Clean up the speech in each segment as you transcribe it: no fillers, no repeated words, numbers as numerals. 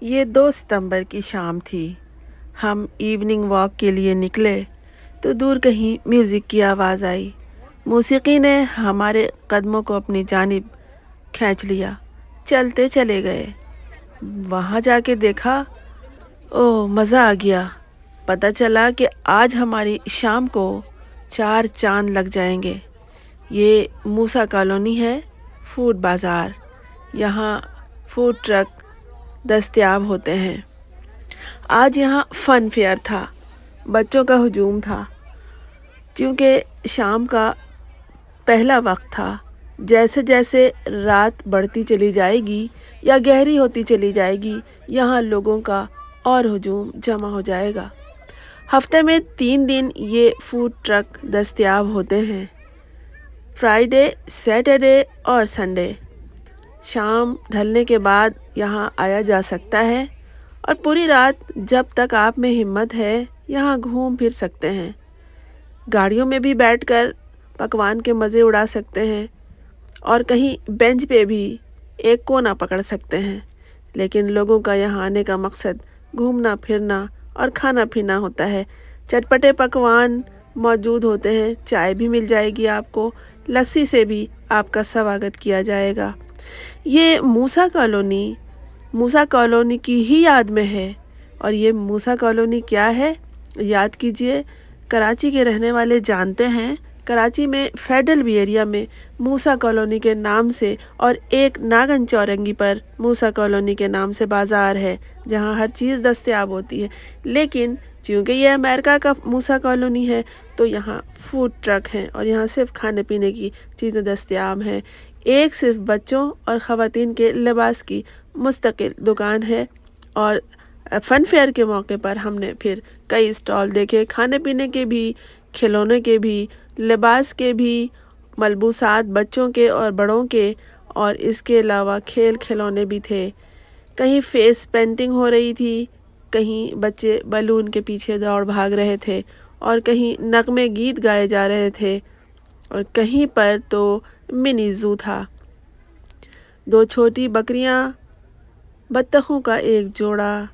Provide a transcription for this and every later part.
یہ 2 ستمبر کی شام تھی۔ ہم ایوننگ واک کے لیے نکلے تو دور کہیں میوزک کی آواز آئی۔ موسیقی نے ہمارے قدموں کو اپنی جانب کھینچ لیا۔ چلتے چلے گئے۔ وہاں جا کے دیکھا، مزہ آ گیا۔ پتہ چلا کہ آج ہماری شام کو 4 چاند لگ جائیں گے۔ یہ موسیٰ کالونی ہے، فوڈ بازار۔ یہاں فوڈ ٹرک دستیاب ہوتے ہیں۔ آج یہاں فن فیئر تھا، بچوں کا ہجوم تھا، کیونکہ شام کا پہلا وقت تھا۔ جیسے جیسے رات بڑھتی چلی جائے گی یا گہری ہوتی چلی جائے گی، یہاں لوگوں کا اور ہجوم جمع ہو جائے گا۔ ہفتے میں 3 دن یہ فوڈ ٹرک دستیاب ہوتے ہیں، فرائیڈے، سیٹرڈے اور سنڈے۔ شام ڈھلنے کے بعد یہاں آیا جا سکتا ہے اور پوری رات جب تک آپ میں ہمت ہے یہاں گھوم پھر سکتے ہیں۔ گاڑیوں میں بھی بیٹھ کر پکوان کے مزے اڑا سکتے ہیں اور کہیں بینچ پہ بھی ایک کونا پکڑ سکتے ہیں۔ لیکن لوگوں کا یہاں آنے کا مقصد گھومنا پھرنا اور کھانا پینا ہوتا ہے۔ چٹپٹے پکوان موجود ہوتے ہیں، چائے بھی مل جائے گی آپ کو، لسی سے بھی آپ کا سواگت کیا جائے گا۔ یہ موسیٰ کالونی کی ہی یاد میں ہے۔ اور یہ موسیٰ کالونی کیا ہے یاد کیجئے، کراچی کے رہنے والے جانتے ہیں۔ کراچی میں فیڈرل بی ایریا میں موسیٰ کالونی کے نام سے اور ایک ناگن چورنگی پر موسیٰ کالونی کے نام سے بازار ہے جہاں ہر چیز دستیاب ہوتی ہے۔ لیکن چونکہ یہ امریکہ کا موسیٰ کالونی ہے تو یہاں فوڈ ٹرک ہیں اور یہاں صرف کھانے پینے کی چیزیں دستیاب ہیں۔ ایک صرف بچوں اور خواتین کے لباس کی مستقل دکان ہے۔ اور فن فیئر کے موقع پر ہم نے پھر کئی اسٹال دیکھے، کھانے پینے کے بھی، کھلونے کے بھی، لباس کے بھی، ملبوسات بچوں کے اور بڑوں کے، اور اس کے علاوہ کھیل کھلونے بھی تھے۔ کہیں فیس پینٹنگ ہو رہی تھی، کہیں بچے بیلون کے پیچھے دوڑ بھاگ رہے تھے، اور کہیں نغمے گیت گائے جا رہے تھے، اور کہیں پر تو منی زو تھا۔ 2 چھوٹی بکریاں، بطخوں کا ایک جوڑا،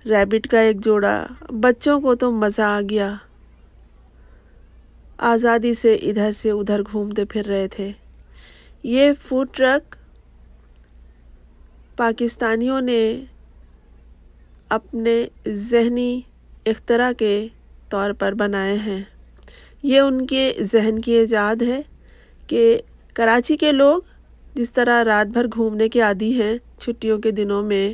ریبٹ کا ایک جوڑا۔ بچوں کو تو مزہ آ گیا، آزادی سے ادھر سے ادھر گھومتے پھر رہے تھے۔ یہ فوڈ ٹرک پاکستانیوں نے اپنے ذہنی اختراع کے طور پر بنائے ہیں۔ یہ ان کے ذہن کی ایجاد ہے کہ کراچی کے لوگ جس طرح رات بھر گھومنے کے عادی ہیں چھٹیوں کے دنوں میں،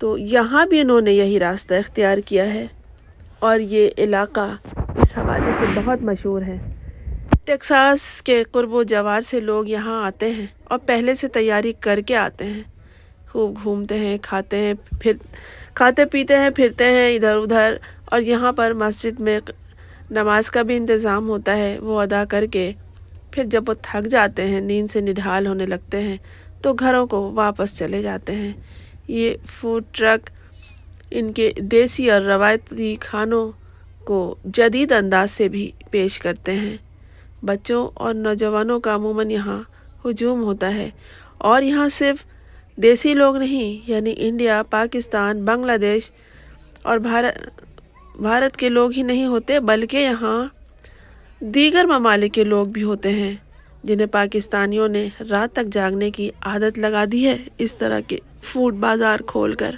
تو یہاں بھی انہوں نے یہی راستہ اختیار کیا ہے، اور یہ علاقہ اس حوالے سے بہت مشہور ہے۔ ٹیکساس کے قرب و جوار سے لوگ یہاں آتے ہیں اور پہلے سے تیاری کر کے آتے ہیں، خوب گھومتے ہیں، کھاتے ہیں، پھر کھاتے پیتے ہیں، پھرتے ہیں ادھر ادھر۔ اور یہاں پر مسجد میں نماز کا بھی انتظام ہوتا ہے، وہ ادا کر کے پھر جب وہ تھک جاتے ہیں، نیند سے نڈھال ہونے لگتے ہیں، تو گھروں کو واپس چلے جاتے ہیں۔ یہ فوڈ ٹرک ان کے دیسی اور روایتی کھانوں کو جدید انداز سے بھی پیش کرتے ہیں۔ بچوں اور نوجوانوں کا عموماً یہاں ہجوم ہوتا ہے، اور یہاں صرف دیسی لوگ نہیں، یعنی انڈیا، پاکستان، بنگلہ دیش اور بھارت کے لوگ ہی نہیں ہوتے، بلکہ یہاں دیگر ممالک کے لوگ بھی ہوتے ہیں جنہیں پاکستانیوں نے رات تک جاگنے کی عادت لگا دی ہے اس طرح کے فوڈ بازار کھول کر۔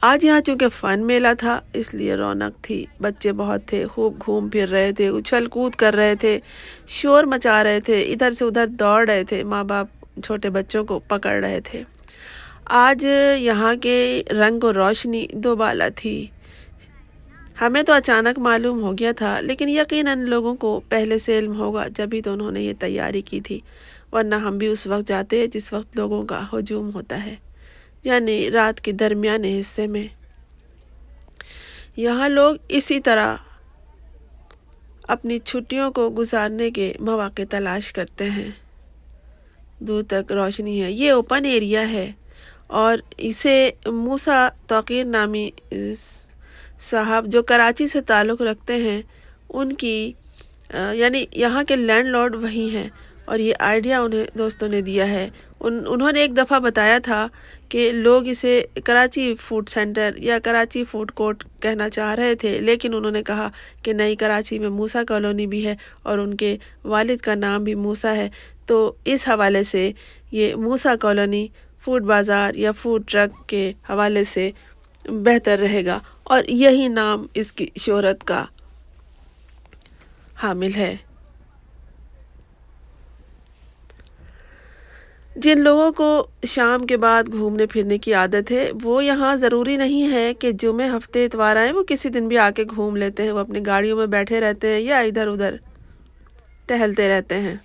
آج یہاں چونکہ فن میلہ تھا اس لیے رونق تھی، بچے بہت تھے، خوب گھوم پھر رہے تھے، اچھل کود کر رہے تھے، شور مچا رہے تھے، ادھر سے ادھر دوڑ رہے تھے، ماں باپ چھوٹے بچوں کو پکڑ رہے تھے۔ آج یہاں کے رنگ و روشنی دوبالا تھی۔ ہمیں تو اچانک معلوم ہو گیا تھا، لیکن یقیناً لوگوں کو پہلے سے علم ہوگا جبھی تو انہوں نے یہ تیاری کی تھی، ورنہ ہم بھی اس وقت جاتے جس وقت لوگوں کا ہجوم ہوتا ہے، یعنی رات کے درمیانے حصے میں۔ یہاں لوگ اسی طرح اپنی چھٹیوں کو گزارنے کے مواقع تلاش کرتے ہیں۔ دور تک روشنی ہے، یہ اوپن ایریا ہے، اور اسے موسیٰ توقیر نامی صاحب جو کراچی سے تعلق رکھتے ہیں، ان کی یعنی یہاں کے لینڈ لارڈ وہی ہیں، اور یہ آئیڈیا انہیں دوستوں نے دیا ہے۔ انہوں نے ایک دفعہ بتایا تھا کہ لوگ اسے کراچی فوڈ سینٹر یا کراچی فوڈ کورٹ کہنا چاہ رہے تھے، لیکن انہوں نے کہا کہ نئی کراچی میں موسیٰ کالونی بھی ہے اور ان کے والد کا نام بھی موسیٰ ہے، تو اس حوالے سے یہ موسیٰ کالونی فوڈ بازار یا فوڈ ٹرک کے حوالے سے بہتر رہے گا، اور یہی نام اس کی شہرت کا حامل ہے۔ جن لوگوں کو شام کے بعد گھومنے پھرنے کی عادت ہے، وہ یہاں ضروری نہیں ہے کہ جمعے ہفتے اتوار آئیں، وہ کسی دن بھی آ کے گھوم لیتے ہیں۔ وہ اپنی گاڑیوں میں بیٹھے رہتے ہیں یا ادھر ادھر ٹہلتے رہتے ہیں۔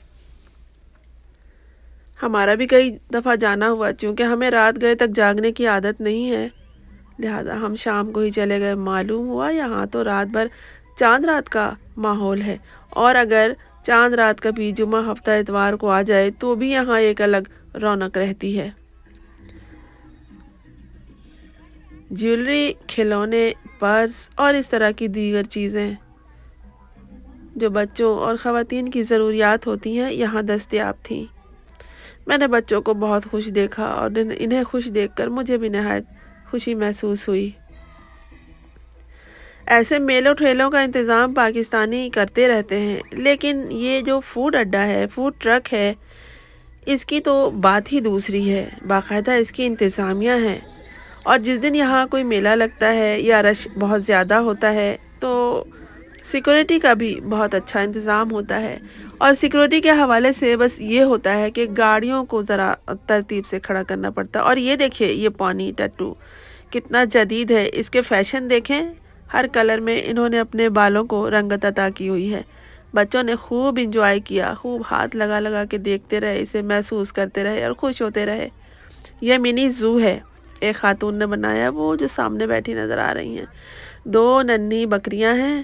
ہمارا بھی کئی دفعہ جانا ہوا، چونکہ ہمیں رات گئے تک جاگنے کی عادت نہیں ہے، لہذا ہم شام کو ہی چلے گئے۔ معلوم ہوا یہاں تو رات بھر چاند رات کا ماحول ہے، اور اگر چاند رات کا بھی جمعہ ہفتہ اتوار کو آ جائے تو بھی یہاں ایک الگ رونق رہتی ہے۔ جیولری، کھلونے، پرس اور اس طرح کی دیگر چیزیں جو بچوں اور خواتین کی ضروریات ہوتی ہیں یہاں دستیاب تھیں۔ میں نے بچوں کو بہت خوش دیکھا اور انہیں خوش دیکھ کر مجھے بھی نہایت خوشی محسوس ہوئی۔ ایسے میلوں ٹھیلوں کا انتظام پاکستانی کرتے رہتے ہیں، لیکن یہ جو فوڈ اڈا ہے، فوڈ ٹرک ہے، اس کی تو بات ہی دوسری ہے۔ باقاعدہ اس کی انتظامیہ ہے، اور جس دن یہاں کوئی میلہ لگتا ہے یا رش بہت زیادہ ہوتا ہے تو سیکورٹی کا بھی بہت اچھا انتظام ہوتا ہے۔ اور سیکورٹی کے حوالے سے بس یہ ہوتا ہے کہ گاڑیوں کو ذرا ترتیب سے کھڑا کرنا پڑتا ہے۔ اور یہ دیکھیں، یہ پانی ٹٹو کتنا جدید ہے، اس کے فیشن دیکھیں، ہر کلر میں انہوں نے اپنے بالوں کو رنگت عطا کی ہوئی ہے۔ بچوں نے خوب انجوائے کیا، خوب ہاتھ لگا لگا کے دیکھتے رہے، اسے محسوس کرتے رہے اور خوش ہوتے رہے۔ یہ منی زو ہے، ایک خاتون نے بنایا، وہ جو سامنے بیٹھی نظر آ رہی ہیں۔ 2 ننھی بکریاں ہیں،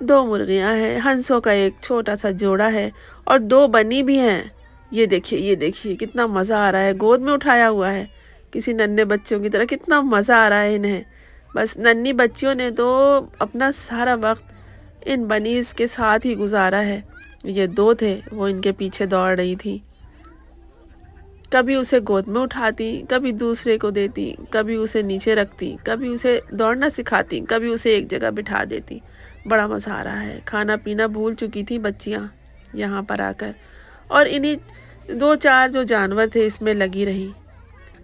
2 مرغیاں ہیں، ہنسوں کا ایک چھوٹا سا جوڑا ہے، اور 2 بنی بھی ہیں۔ یہ دیکھیے کتنا مزہ آ رہا ہے، گود میں اٹھایا ہوا ہے کسی ننھے بچوں کی طرح، کتنا مزہ آ رہا ہے انہیں۔ بس ننھی بچیوں نے تو اپنا سارا وقت ان بنیز کے ساتھ ہی گزارا ہے۔ یہ 2 تھے، وہ ان کے پیچھے دوڑ رہی تھی، کبھی اسے گود میں اٹھاتی، کبھی دوسرے کو دیتی، کبھی اسے نیچے رکھتی، کبھی اسے دوڑنا سکھاتی، کبھی اسے ایک جگہ بٹھا دیتی۔ بڑا مزہ آ رہا ہے، کھانا پینا بھول چکی تھی بچیاں یہاں پر آ کر، اور انہی 2-4 جو جانور تھے اس میں لگی رہی۔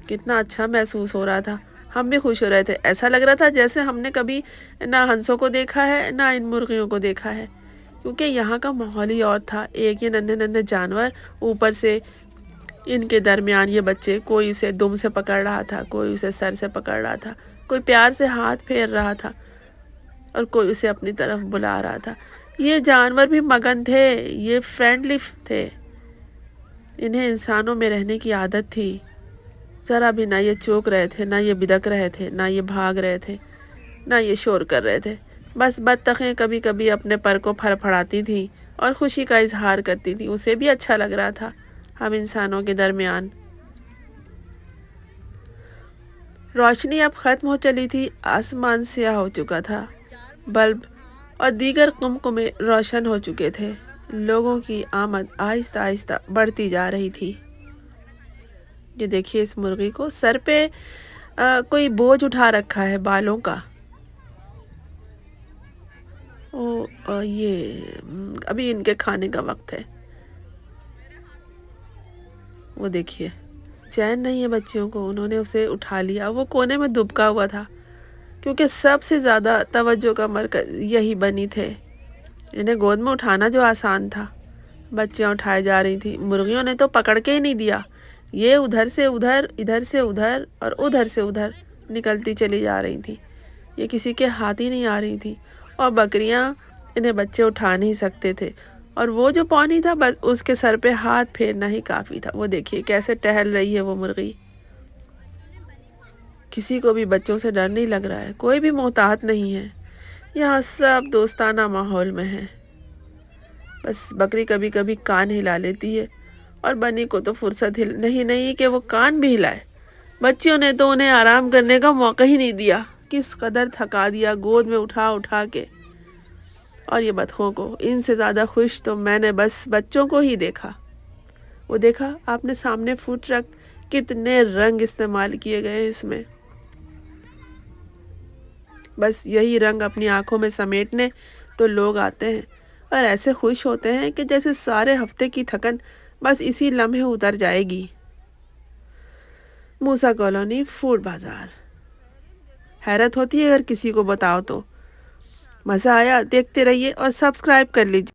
کتنا اچھا محسوس ہو رہا تھا، ہم بھی خوش ہو رہے تھے۔ ایسا لگ رہا تھا جیسے ہم نے کبھی نہ ہنسوں کو دیکھا ہے نہ ان مرغیوں کو دیکھا ہے، کیونکہ یہاں کا ماحول ہی اور تھا۔ ایک یہ ننھے جانور، اوپر سے ان کے درمیان یہ بچے، کوئی اسے دم سے پکڑ رہا تھا، کوئی اسے سر سے پکڑ رہا تھا، کوئی پیار سے ہاتھ پھیر رہا تھا، اور کوئی اسے اپنی طرف بلا رہا تھا۔ یہ جانور بھی مگن تھے، یہ فرینڈلی تھے، انہیں انسانوں میں رہنے کی عادت تھی۔ ذرا بھی نہ یہ چوک رہے تھے، نہ یہ بدک رہے تھے، نہ یہ بھاگ رہے تھے، نہ یہ شور کر رہے تھے۔ بس بطخیں کبھی کبھی اپنے پر کو پھڑ پھڑاتی تھیں اور خوشی کا اظہار کرتی تھیں، اسے بھی اچھا لگ رہا تھا ہم انسانوں کے درمیان۔ روشنی اب ختم ہو چلی تھی، آسمان سیاہ ہو چکا تھا، بلب اور دیگر قمقمے روشن ہو چکے تھے۔ لوگوں کی آمد آہستہ آہستہ بڑھتی جا رہی تھی۔ یہ دیکھیے اس مرغی کو، سر پہ کوئی بوجھ اٹھا رکھا ہے بالوں کا۔ یہ ابھی ان کے کھانے کا وقت ہے۔ وہ دیکھیے، چین نہیں ہے بچیوں کو، انہوں نے اسے اٹھا لیا۔ وہ کونے میں دبکا ہوا تھا، کیونکہ سب سے زیادہ توجہ کا مرکز یہی بنی تھے۔ انہیں گود میں اٹھانا جو آسان تھا، بچیاں اٹھائے جا رہی تھیں، مرغیوں نے تو پکڑ کے ہی نہیں دیا۔ یہ ادھر سے ادھر، ادھر سے ادھر اور ادھر سے ادھر نکلتی چلی جا رہی تھیں، یہ کسی کے ہاتھ ہی نہیں آ رہی تھیں۔ اور بکریاں، انہیں بچے اٹھا نہیں سکتے تھے، اور وہ جو پانی تھا بس اس کے سر پہ ہاتھ پھیرنا ہی کافی تھا۔ وہ دیکھیے کیسے ٹہل رہی ہے وہ مرغی، کسی کو بھی بچوں سے ڈر نہیں لگ رہا ہے، کوئی بھی محتاط نہیں ہے، یہاں سب دوستانہ ماحول میں ہیں۔ بس بکری کبھی کبھی کان ہلا لیتی ہے، اور بنی کو تو فرصت نہیں کہ وہ کان بھی ہلائے۔ بچیوں نے تو انہیں آرام کرنے کا موقع ہی نہیں دیا، کس قدر تھکا دیا گود میں اٹھا اٹھا کے۔ اور یہ بطخوں کو، ان سے زیادہ خوش تو میں نے بس بچوں کو ہی دیکھا۔ وہ دیکھا آپ نے سامنے فوڈ ٹرک، کتنے رنگ استعمال کیے گئے ہیں اس میں، بس یہی رنگ اپنی آنکھوں میں سمیٹنے تو لوگ آتے ہیں اور ایسے خوش ہوتے ہیں کہ جیسے سارے ہفتے کی تھکن بس اسی لمحے اتر جائے گی۔ موسیٰ کالونی فوڈ بازار، حیرت ہوتی ہے اگر کسی کو بتاؤ تو۔ مزہ آیا؟ دیکھتے رہیے اور سبسکرائب کر لیجیے۔